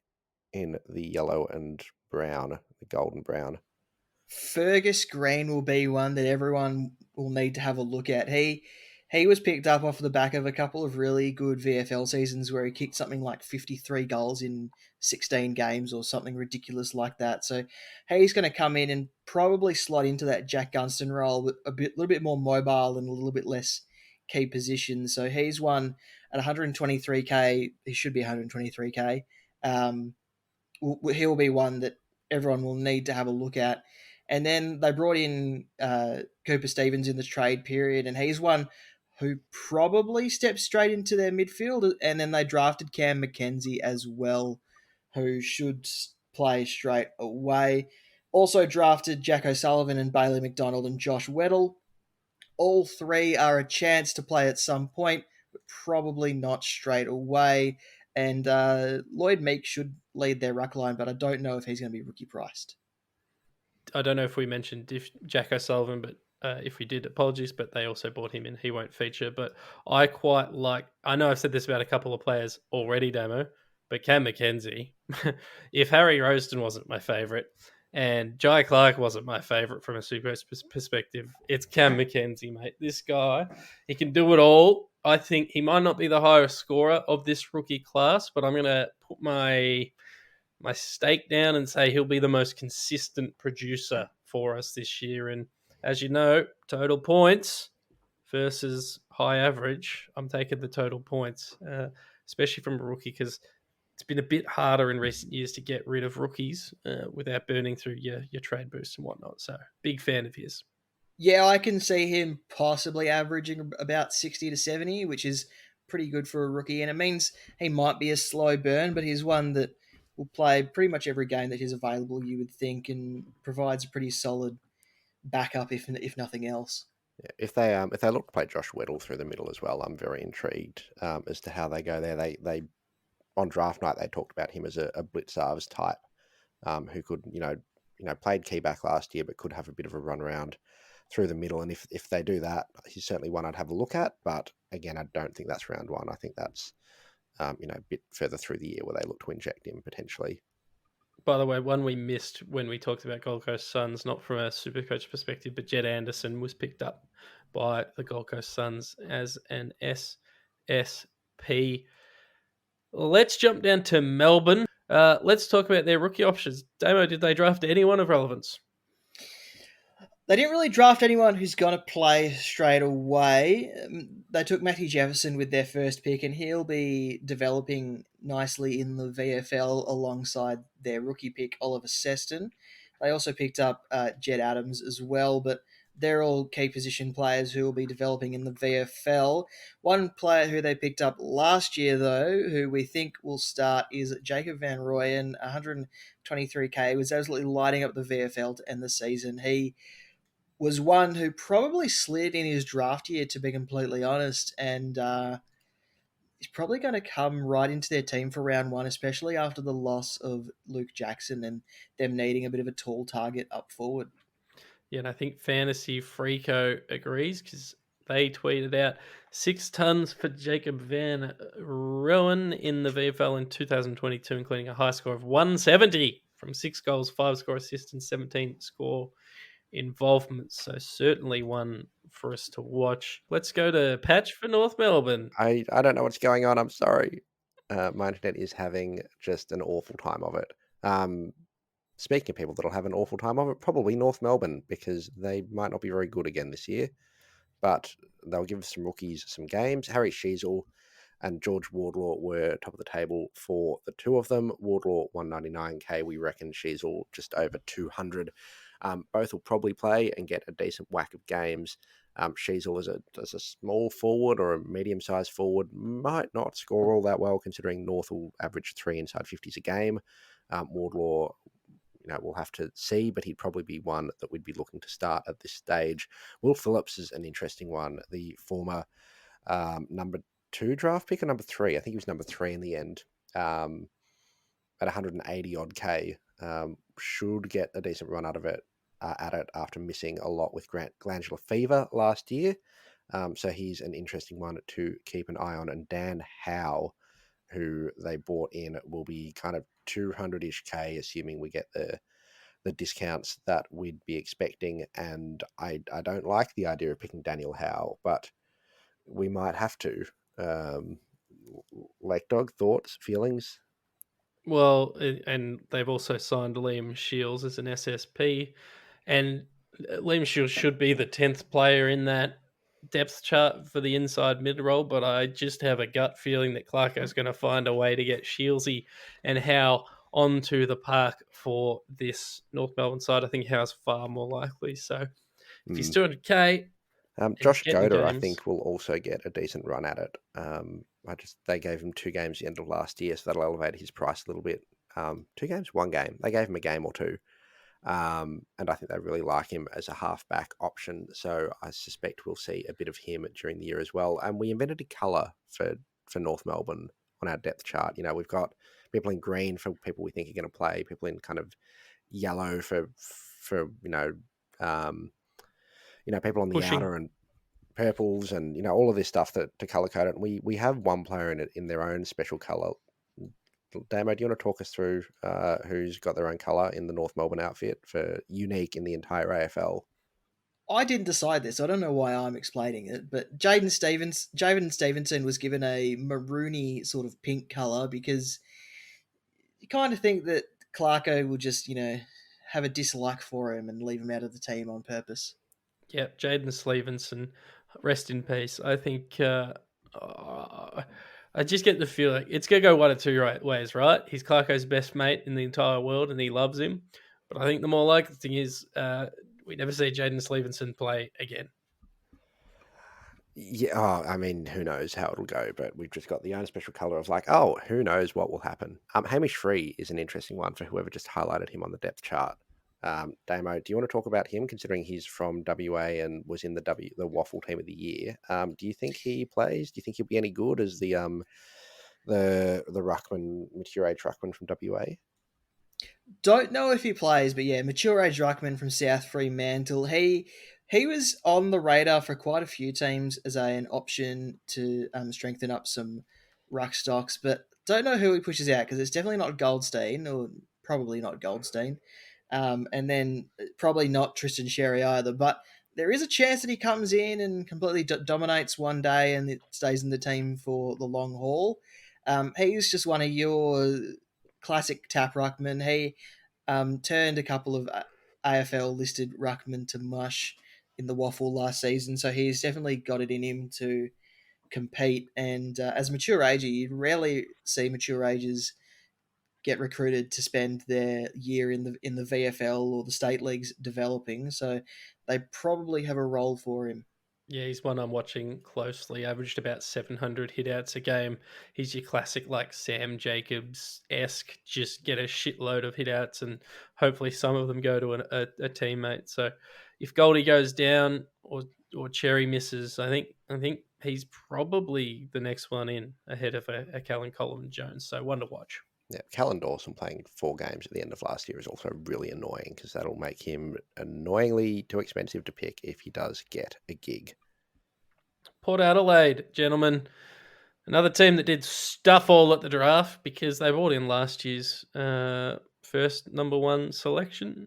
in the yellow and brown, the golden brown? Fergus Green will be one that everyone will need to have a look at. He was picked up off the back of a couple of really good VFL seasons where he kicked something like 53 goals in 16 games or something ridiculous like that. So he's going to come in and probably slot into that Jack Gunston role with little bit more mobile and a little bit less key position. So he's one at 123k. He should be 123k. He'll be one that everyone will need to have a look at. And then they brought in Cooper Stevens in the trade period, and he's one who probably steps straight into their midfield. And then they drafted Cam McKenzie as well, who should play straight away. Also drafted Jack O'Sullivan and Bailey McDonald and Josh Weddle. All three are a chance to play at some point, but probably not straight away. And Lloyd Meek should lead their ruck line, but I don't know if he's going to be rookie priced. I don't know if we mentioned Jack O'Sullivan, but if we did, apologies, but they also brought him in. He won't feature, but I quite like, I know I've said this about a couple of players already, Damo, but Cam McKenzie, if Harry Ralston wasn't my favourite and Jai Clark wasn't my favourite from a super perspective, it's Cam McKenzie, mate. This guy, he can do it all. I think he might not be the highest scorer of this rookie class, but I'm going to put my stake down and say he'll be the most consistent producer for us this year. And as you know, total points versus high average, I'm taking the total points, especially from a rookie, because it's been a bit harder in recent years to get rid of rookies without burning through your trade boosts and whatnot. So big fan of his. Yeah, I can see him possibly averaging about 60 to 70, which is pretty good for a rookie. And it means he might be a slow burn, but he's one that will play pretty much every game that he's available, you would think, and provides a pretty solid backup if nothing else. Yeah, if they look to play Josh Weddle through the middle as well, I'm very intrigued as to how they go there. They on draft night they talked about him as a Blitzarves type, who could played key back last year but could have a bit of a run around through the middle. And if they do that, he's certainly one I'd have a look at. But again, I don't think that's round one. I think that's a bit further through the year where they look to inject him potentially. By the way, one we missed when we talked about Gold Coast Suns, not from a Supercoach perspective, but Jed Anderson was picked up by the Gold Coast Suns as an SSP. Let's jump down to Melbourne. Let's talk about their rookie options. Damo, did they draft anyone of relevance? They didn't really draft anyone who's going to play straight away. They took Matty Jefferson with their first pick, and he'll be developing nicely in the VFL alongside their rookie pick, Oliver Seston. They also picked up Jed Adams as well, but they're all key position players who will be developing in the VFL. One player who they picked up last year, though, who we think will start, is Jacob Van Rooyen, 123k, was absolutely lighting up the VFL to end the season. He was one who probably slid in his draft year, to be completely honest, and he's probably going to come right into their team for round one, especially after the loss of Luke Jackson and them needing a bit of a tall target up forward. Yeah, and I think Fantasy Freako agrees because they tweeted out 6 tons for Jacob Van Rooyen in the VFL in 2022, including a high score of 170 from 6 goals, 5 score assists, and 17 score involvement. So certainly one for us to watch. Let's go to Patch for North Melbourne. I don't know what's going on. I'm sorry. My internet is having just an awful time of it. Speaking of people that'll have an awful time of it, probably North Melbourne, because they might not be very good again this year, but they'll give some rookies some games. Harry Sheasel and George Wardlaw were top of the table for the two of them. Wardlaw 199k, we reckon. Sheasel just over 200. Both will probably play and get a decent whack of games. Sheasel as a small forward or a medium-sized forward might not score all that well, considering North will average 3 inside 50s a game. Wardlaw, we'll have to see, but he'd probably be one that we'd be looking to start at this stage. Will Phillips is an interesting one. The former number 2 draft pick or number 3? I think he was number 3 in the end. At 180 odd K, should get a decent run out of it. At it after missing a lot with glandular fever last year. So he's an interesting one to keep an eye on. And Dan Howe, who they bought in, will be kind of 200-ish K, assuming we get the discounts that we'd be expecting. And I don't like the idea of picking Daniel Howe, but we might have to. Lekdog, thoughts, feelings? Well, and they've also signed Liam Shields as an SSP. And Liam Shields should be the 10th player in that depth chart for the inside mid role, but I just have a gut feeling that Clarko's going to find a way to get Shieldsy and Howe onto the park for this North Melbourne side. I think Howe's far more likely. So if he's 200k, Josh getting Goder, I games. think, will also get a decent run at it. They gave him 2 games the end of last year, so that'll elevate his price a little bit. 2 games, 1 game. They gave him a game or 2. And I think they really like him as a halfback option. So I suspect we'll see a bit of him during the year as well. And we invented a colour for North Melbourne on our depth chart. We've got people in green for people we think are going to play, people in kind of yellow for people on the Pushing. outer, and purples, and all of this stuff to colour code it. And we have one player in it in their own special colour. Damo, do you want to talk us through who's got their own colour in the North Melbourne outfit for unique in the entire AFL? I didn't decide this. I don't know why I'm explaining it, but Jaden Stevenson was given a maroony sort of pink colour because you kind of think that Clarko will just, have a dislike for him and leave him out of the team on purpose. Yeah, Jaden Stevenson, rest in peace. I think I just get the feeling it's going to go one of two ways, right? He's Clarko's best mate in the entire world and he loves him. But I think the more likely thing is we never see Jaden Stevenson play again. Yeah, I mean, who knows how it'll go, but we've just got the own special colour of like, oh, who knows what will happen. Hamish Free is an interesting one for whoever just highlighted him on the depth chart. Damo, do you want to talk about him, considering he's from WA and was in the Waffle Team of the Year? Do you think he plays? Do you think he'll be any good as the ruckman, mature age ruckman from WA? Don't know if he plays, but yeah, mature age ruckman from South Fremantle. He was on the radar for quite a few teams as an option to strengthen up some ruck stocks, but don't know who he pushes out because it's definitely not Goldstein, or probably not Goldstein, and then probably not Tristan Sherry either. But there is a chance that he comes in and completely dominates one day and it stays in the team for the long haul. He's just one of your classic tap ruckman. He turned a couple of AFL listed ruckman to mush in the Waffle last season, so he's definitely got it in him to compete. And as a mature ager, you rarely see mature agers get recruited to spend their year in the VFL or the state leagues developing, so they probably have a role for him. Yeah, he's one I'm watching closely. Averaged about 700 hitouts a game. He's your classic, like Sam Jacobs-esque, just get a shitload of hitouts and hopefully some of them go to a teammate. So if Goldie goes down or Cherry misses, I think he's probably the next one in ahead of a Callan Collin Jones. So one to watch. Yeah, Callan Dawson playing 4 games at the end of last year is also really annoying because that'll make him annoyingly too expensive to pick if he does get a gig. Port Adelaide, gentlemen. Another team that did stuff all at the draft because they brought in last year's first number one selection.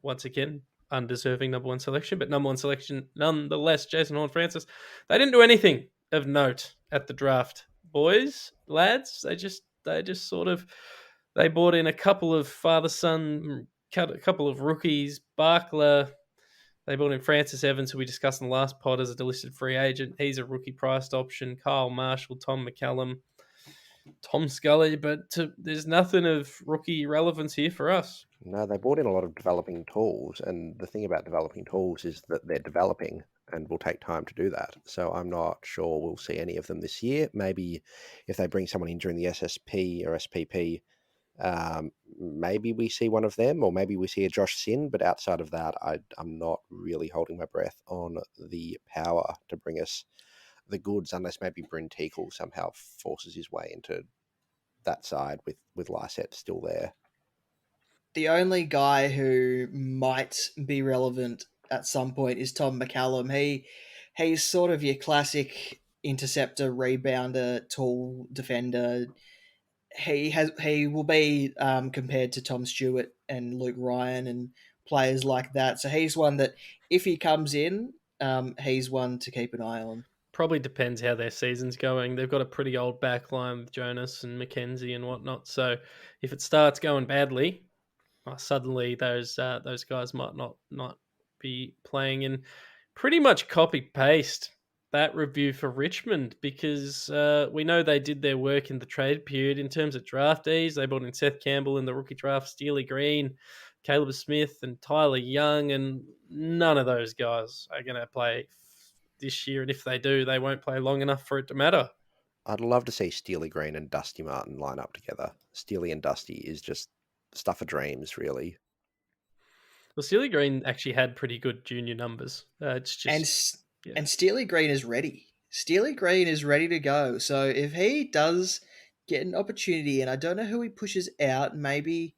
Once again, undeserving number one selection, but number one selection nonetheless. Jason Horne-Francis. They didn't do anything of note at the draft, lads. They just sort of they brought in a couple of father-son, a couple of rookies, Barkler. They brought in Francis Evans, who we discussed in the last pod as a delisted free agent. He's a rookie priced option. Kyle Marshall, Tom McCallum, Tom Scully, but there's nothing of rookie relevance here for us. No, they brought in a lot of developing tools, and the thing about developing tools is that they're developing and will take time to do that. So I'm not sure we'll see any of them this year. Maybe if they bring someone in during the SSP or SPP, maybe we see one of them, or maybe we see a Josh Sin, but outside of that, I'm not really holding my breath on the power to bring us the goods, unless maybe Bryn Teakle somehow forces his way into that side with Lysette still there. The only guy who might be relevant at some point is Tom McCallum. He's sort of your classic interceptor, rebounder, tall defender. He will be compared to Tom Stewart and Luke Ryan and players like that. So he's one that if he comes in, he's one to keep an eye on. Probably depends how their season's going. They've got a pretty old backline with Jonas and McKenzie and whatnot. So if it starts going badly, suddenly those guys might not be playing. And pretty much copy paste that review for Richmond because we know they did their work in the trade period in terms of draftees. They brought in Seth Campbell in the rookie draft, Steely Green, Caleb Smith, and Tyler Young, and none of those guys are going to play this year. And if they do, they won't play long enough for it to matter. I'd love to see Steely Green and Dusty Martin line up together. Steely and Dusty is just stuff of dreams, really. Well, Steely Green actually had pretty good junior numbers. It's just and Steely Green is ready. Steely Green is ready to go. So if he does get an opportunity, and I don't know who he pushes out, maybe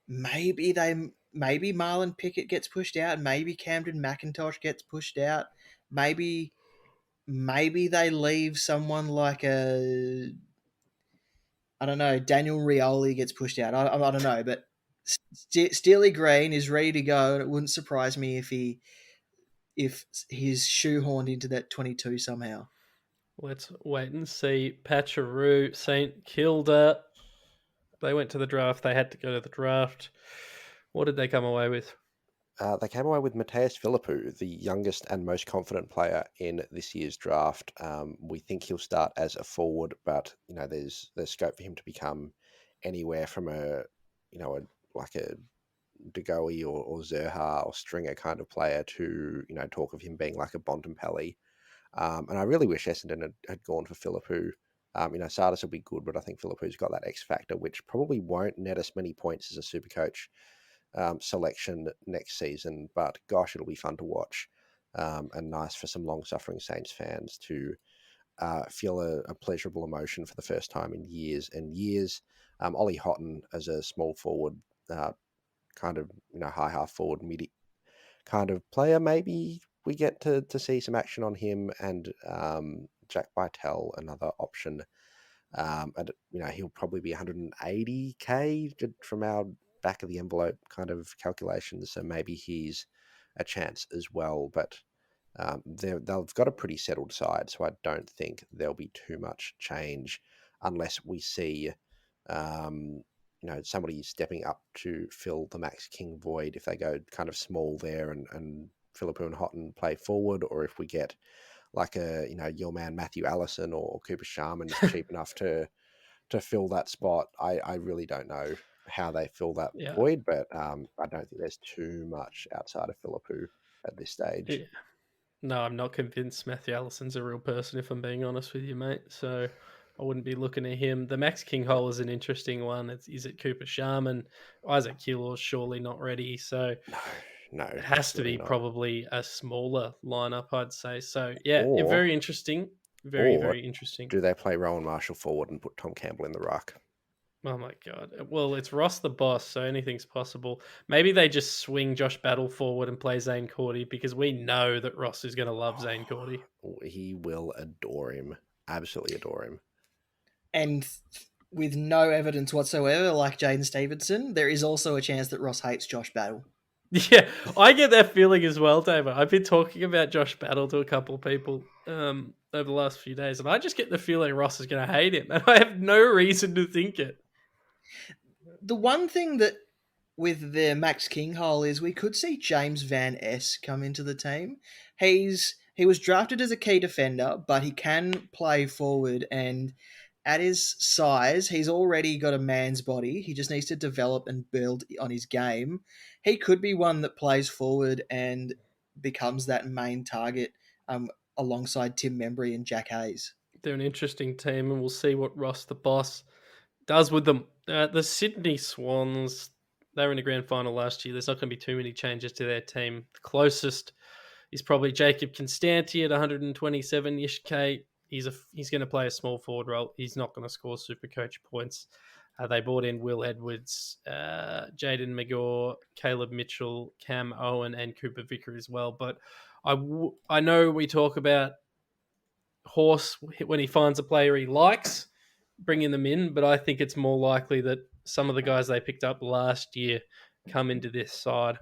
Marlon Pickett gets pushed out, maybe Camden McIntosh gets pushed out, maybe they leave someone like I don't know, Daniel Rioli gets pushed out. I don't know, but Steely Green is ready to go, and it wouldn't surprise me if he's shoehorned into that 22 somehow. Let's wait and see. Patcharoo, St Kilda. They went to the draft. They had to go to the draft. What did they come away with? They came away with Mateus Philippou, the youngest and most confident player in this year's draft. We think he'll start as a forward, but there's scope for him to become anywhere from like a De Goey or Zerha or Stringer kind of player to talk of him being like a Bontempelli. And I really wish Essendon had gone for Philippou. Sardis will be good, but I think Philippou's got that X factor, which probably won't net us many points as a Supercoach selection next season. But gosh, it'll be fun to watch and nice for some long-suffering Saints fans to feel a pleasurable emotion for the first time in years and years. Ollie Houghton as a small forward, kind of high half forward, midi kind of player, maybe we get to see some action on him, and Jack Bytel, another option. And he'll probably be 180k from our back of the envelope kind of calculations, so maybe he's a chance as well. But they've got a pretty settled side, so I don't think there'll be too much change unless we see somebody stepping up to fill the Max King void if they go kind of small there and Philippou and Houghton play forward, or if we get like your man Matthew Allison or Cooper Sharman's cheap enough to fill that spot. I really don't know how they fill that void, but I don't think there's too much outside of Philippou at this stage. Yeah. No, I'm not convinced Matthew Allison's a real person, if I'm being honest with you, mate. So I wouldn't be looking at him. The Max King hole is an interesting one. Is it Cooper Sharman? Isaac Keeler's surely not ready. So no, it has to be not. Probably a smaller lineup, I'd say. So yeah, very interesting. Very interesting. Do they play Rowan Marshall forward and put Tom Campbell in the ruck? Oh my God. Well, it's Ross the boss, so anything's possible. Maybe they just swing Josh Battle forward and play Zane Cordy, because we know that Ross is going to love Zane Cordy. He will adore him. Absolutely adore him. And with no evidence whatsoever, like Jaden Stevenson, there is also a chance that Ross hates Josh Battle. Yeah, I get that feeling as well, Damo. I've been talking about Josh Battle to a couple of people over the last few days, and I just get the feeling Ross is going to hate him, and I have no reason to think it. The one thing that with the Max King hole is we could see James Van Es come into the team. He was drafted as a key defender, but he can play forward, and at his size, he's already got a man's body. He just needs to develop and build on his game. He could be one that plays forward and becomes that main target alongside Tim Membry and Jack Hayes. They're an interesting team, and we'll see what Ross the boss does with them. The Sydney Swans, they were in the grand final last year. There's not going to be too many changes to their team. The closest is probably Jacob Constanti at 127-ish K. He's going to play a small forward role. He's not going to score Supercoach points. They brought in Will Edwards, Jaden McGaw, Caleb Mitchell, Cam Owen, and Cooper Vicker as well. But I know we talk about Horse when he finds a player he likes, bringing them in, but I think it's more likely that some of the guys they picked up last year come into this side.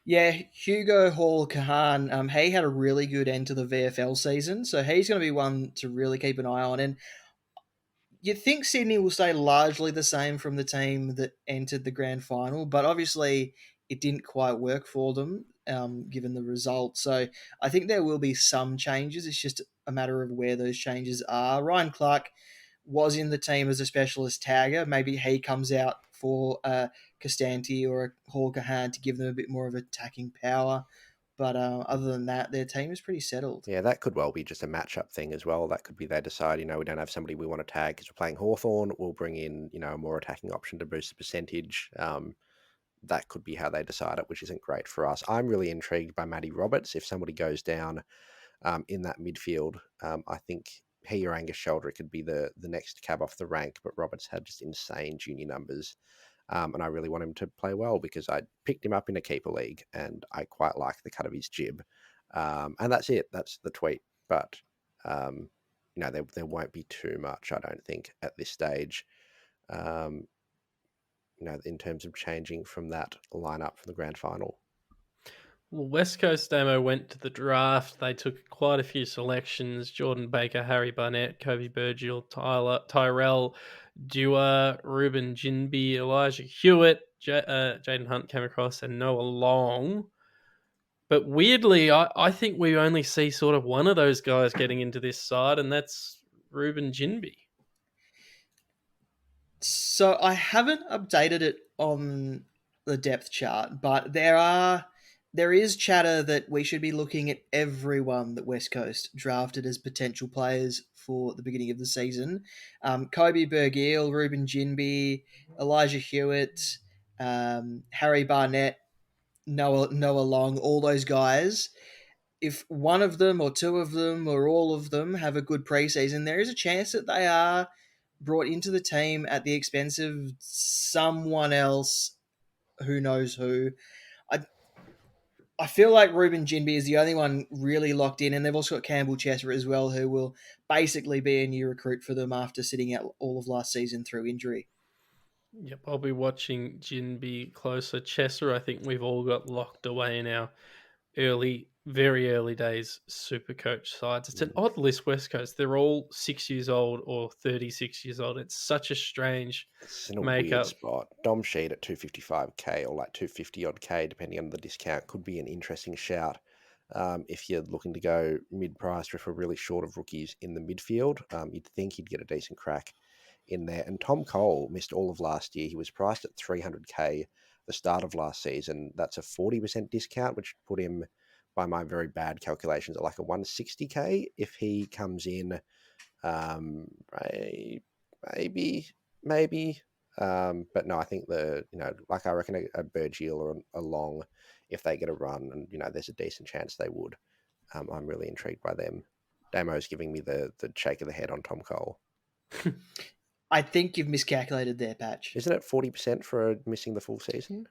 Yeah, Hugo Hall-Kahan, he had a really good end to the VFL season, so he's going to be one to really keep an eye on. And you'd think Sydney will stay largely the same from the team that entered the grand final, but obviously it didn't quite work for them, given the result. So I think there will be some changes. It's just a matter of where those changes are. Ryan Clark was in the team as a specialist tagger. Maybe he comes out for Costanti or a Hall-Kahan to give them a bit more of attacking power. But other than that, their team is pretty settled. Yeah, that could well be just a matchup thing as well. That could be they decide, we don't have somebody we want to tag because we're playing Hawthorn. We'll bring in, a more attacking option to boost the percentage. That could be how they decide it, which isn't great for us. I'm really intrigued by Matty Roberts. If somebody goes down in that midfield, I think he or Angus Sheldrick could be the next cab off the rank, but Roberts had just insane junior numbers. And I really want him to play well because I picked him up in a keeper league and I quite like the cut of his jib. And that's it. That's the tweet. But, there won't be too much, I don't think, at this stage, in terms of changing from that lineup for the grand final. Well, West Coast Damo went to the draft. They took quite a few selections: Jordan Baker, Harry Barnett, Kobe Burgill, Tyrell Dewar, Ruben Jinby, Elijah Hewitt, Jaden Hunt came across and Noah Long. But weirdly, I think we only see sort of one of those guys getting into this side, and that's Ruben Jinby. So I haven't updated it on the depth chart, but there is chatter that we should be looking at everyone that West Coast drafted as potential players for the beginning of the season. Kobe Bergiel, Ruben Jinby, Elijah Hewitt, Harry Barnett, Noah Long, all those guys. If one of them or two of them or all of them have a good preseason, there is a chance that they are brought into the team at the expense of someone else, who knows who. I feel like Ruben Jinby is the only one really locked in, and they've also got Campbell Chesser as well, who will basically be a new recruit for them after sitting out all of last season through injury. Yep, I'll be watching Jinby closer. Chesser, I think we've all got locked away in our very early days Supercoach sides. It's an odd list, West Coast. They're all 6 years old or 36 years old. It's such a strange It's in a makeup. weird spot. Dom Sheed at 255k or like 250 odd k, depending on the discount, could be an interesting shout. If you're looking to go mid-price for really short of rookies in the midfield, you'd think he'd get a decent crack in there. And Tom Cole missed all of last year. He was priced at 300k the start of last season. That's a 40% discount, which put him, by my very bad calculations, at like a 160k. If he comes in, maybe. But no, I think I reckon a Bergiel or a Long, if they get a run, and there's a decent chance they would. I'm really intrigued by them. Damo's giving me the shake of the head on Tom Cole. I think you've miscalculated there, Patch. Isn't it 40% for missing the full season?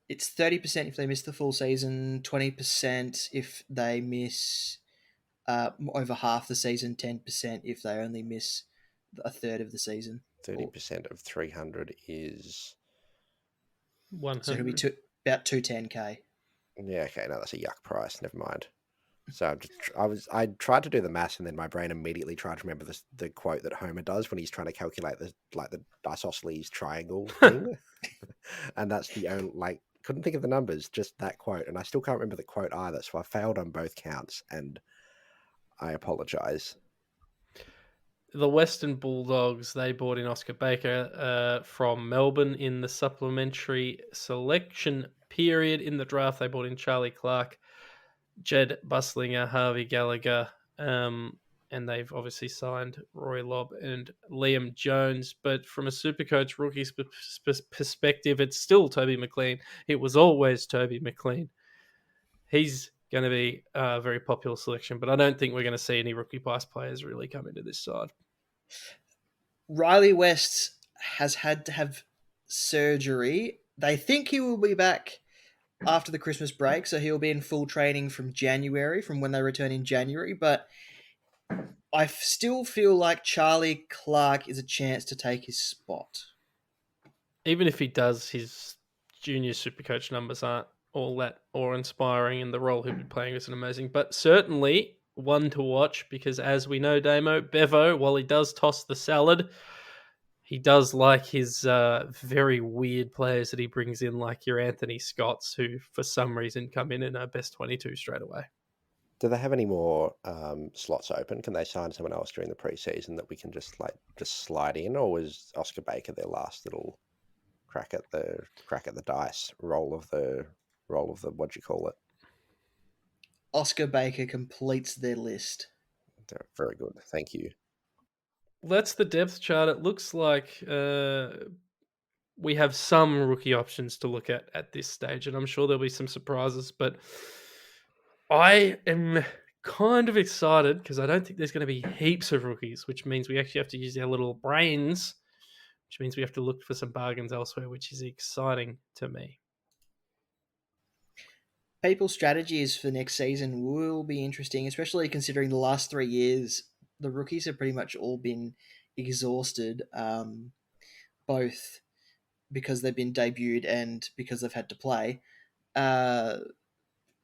It's 30% if they miss the full season, 20% if they miss over half the season, 10% if they only miss a third of the season. 30% of 300 is 100. So it'll be about 210k. Yeah, okay, no, that's a yuck price. Never mind. So I tried to do the maths, and then my brain immediately tried to remember the quote that Homer does when he's trying to calculate the isosceles triangle thing, and that's the only couldn't think of the numbers, just that quote, and I still can't remember the quote either. So I failed on both counts, and I apologize. The Western Bulldogs, they bought in Oscar Baker from Melbourne in the supplementary selection period. In the draft, they bought in Charlie Clark, Jed Buslinger, Harvey Gallagher, and they've obviously signed Roy Lobb and Liam Jones. But from a Supercoach rookie's perspective, it's still Toby McLean. It was always Toby McLean. He's going to be a very popular selection, but I don't think we're going to see any rookie price players really come into this side. Riley West has had to have surgery. They think he will be back after the Christmas break, so he'll be in full training from when they return in January, but I still feel like Charlie Clark is a chance to take his spot. Even if he does, his junior Supercoach numbers aren't all that awe-inspiring, and the role he'll be playing isn't amazing, but certainly one to watch, because as we know, Damo, Bevo, while he does toss the salad, he does like his very weird players that he brings in, like your Anthony Scotts, who for some reason come in and are best 22 straight away. Do they have any more slots open? Can they sign someone else during the preseason that we can just slide in, or was Oscar Baker their last little crack at the dice roll of the what do you call it? Oscar Baker completes their list. Very good, thank you. That's the depth chart. It looks like we have some rookie options to look at this stage, and I'm sure there'll be some surprises, but I am kind of excited because I don't think there's going to be heaps of rookies, which means we actually have to use our little brains, which means we have to look for some bargains elsewhere, which is exciting to me. People's strategies for next season will be interesting, especially considering the last 3 years, the rookies have pretty much all been exhausted, both because they've been debuted and because they've had to play. Yeah,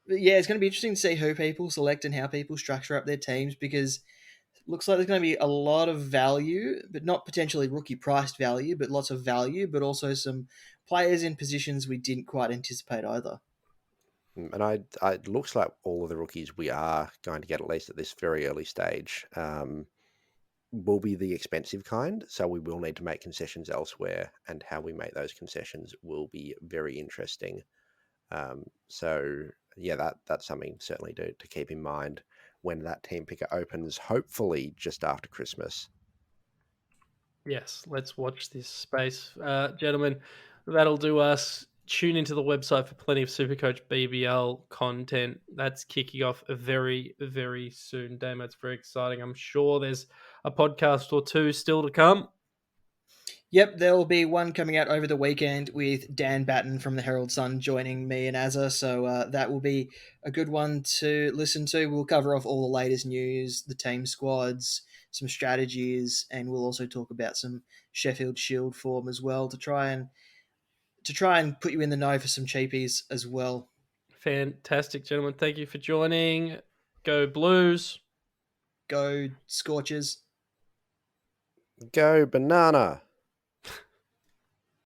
it's going to be interesting to see who people select and how people structure up their teams, because looks like there's going to be a lot of value, but not potentially rookie priced value, but lots of value, but also some players in positions we didn't quite anticipate either. And it looks like all of the rookies we are going to get, at least at this very early stage, will be the expensive kind. So we will need to make concessions elsewhere, and how we make those concessions will be very interesting. So yeah, that's something certainly to keep in mind when that team picker opens, hopefully just after Christmas. Yes, let's watch this space. Gentlemen, that'll do us. Tune into the website for plenty of Supercoach BBL content. That's kicking off very, very soon. Damo, it's very exciting. I'm sure there's a podcast or two still to come. Yep, there will be one coming out over the weekend with Dan Batten from the Herald Sun joining me and Azza, so that will be a good one to listen to. We'll cover off all the latest news, the team squads, some strategies, and we'll also talk about some Sheffield Shield form as well to try and put you in the know for some cheapies as well. Fantastic, gentlemen. Thank you for joining. Go Blues. Go Scorchers. Go banana.